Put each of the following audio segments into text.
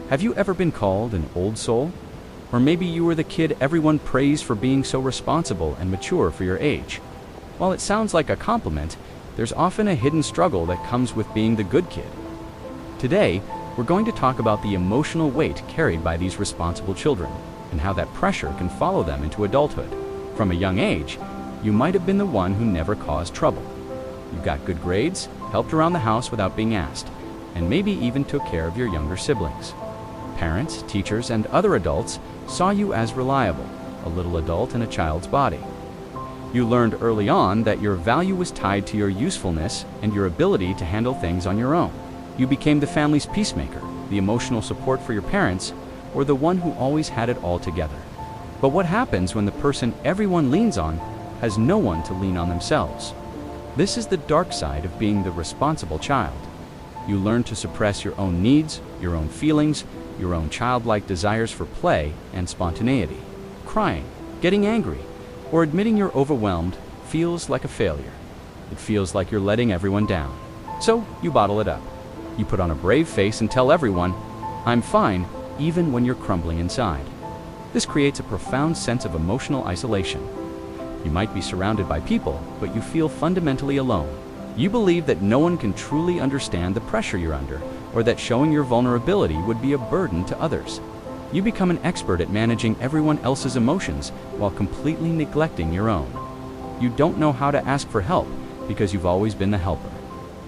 Have you ever been called an old soul? Or maybe you were the kid everyone praised for being so responsible and mature for your age. While it sounds like a compliment, there's often a hidden struggle that comes with being the good kid. Today, we're going to talk about the emotional weight carried by these responsible children and how that pressure can follow them into adulthood. From a young age, you might have been the one who never caused trouble. You got good grades, helped around the house without being asked, and maybe even took care of your younger siblings. Parents, teachers, and other adults saw you as reliable, a little adult in a child's body. You learned early on that your value was tied to your usefulness and your ability to handle things on your own. You became the family's peacemaker, the emotional support for your parents, or the one who always had it all together. But what happens when the person everyone leans on has no one to lean on themselves? This is the dark side of being the responsible child. You learn to suppress your own needs, your own feelings, your own childlike desires for play and spontaneity. Crying, getting angry, or admitting you're overwhelmed feels like a failure. It feels like you're letting everyone down. So you bottle it up. You put on a brave face and tell everyone, "I'm fine," even when you're crumbling inside. This creates a profound sense of emotional isolation. You might be surrounded by people, but you feel fundamentally alone. You believe that no one can truly understand the pressure you're under, or that showing your vulnerability would be a burden to others. You become an expert at managing everyone else's emotions while completely neglecting your own. You don't know how to ask for help because you've always been the helper.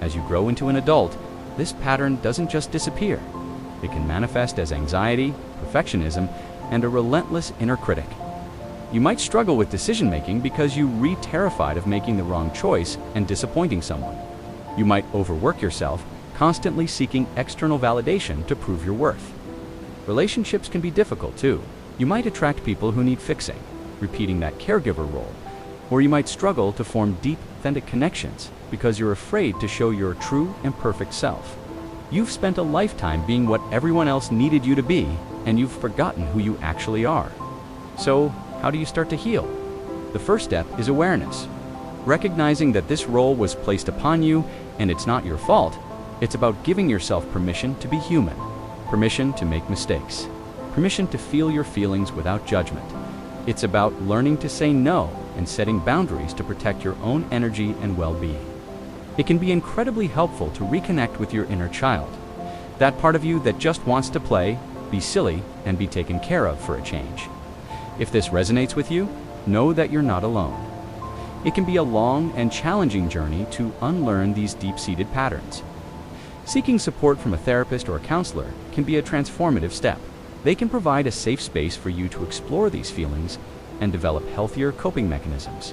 As you grow into an adult, this pattern doesn't just disappear. It can manifest as anxiety, perfectionism, and a relentless inner critic. You might struggle with decision-making because you're terrified of making the wrong choice and disappointing someone. You might overwork yourself, constantly seeking external validation to prove your worth. Relationships can be difficult too. You might attract people who need fixing, repeating that caregiver role, or you might struggle to form deep, authentic connections because you're afraid to show your true and perfect self. You've spent a lifetime being what everyone else needed you to be, and you've forgotten who you actually are. So, how do you start to heal? The first step is awareness. Recognizing that this role was placed upon you and it's not your fault. It's about giving yourself permission to be human, permission to make mistakes, permission to feel your feelings without judgment. It's about learning to say no and setting boundaries to protect your own energy and well-being. It can be incredibly helpful to reconnect with your inner child, that part of you that just wants to play, be silly, and be taken care of for a change. If this resonates with you, know that you're not alone. It can be a long and challenging journey to unlearn these deep-seated patterns. Seeking support from a therapist or a counselor can be a transformative step. They can provide a safe space for you to explore these feelings and develop healthier coping mechanisms.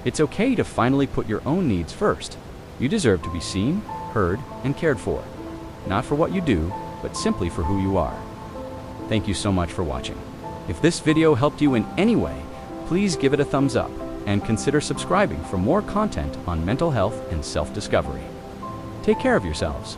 It's okay to finally put your own needs first. You deserve to be seen, heard, and cared for. Not for what you do, but simply for who you are. Thank you so much for watching. If this video helped you in any way, please give it a thumbs up and consider subscribing for more content on mental health and self-discovery. Take care of yourselves.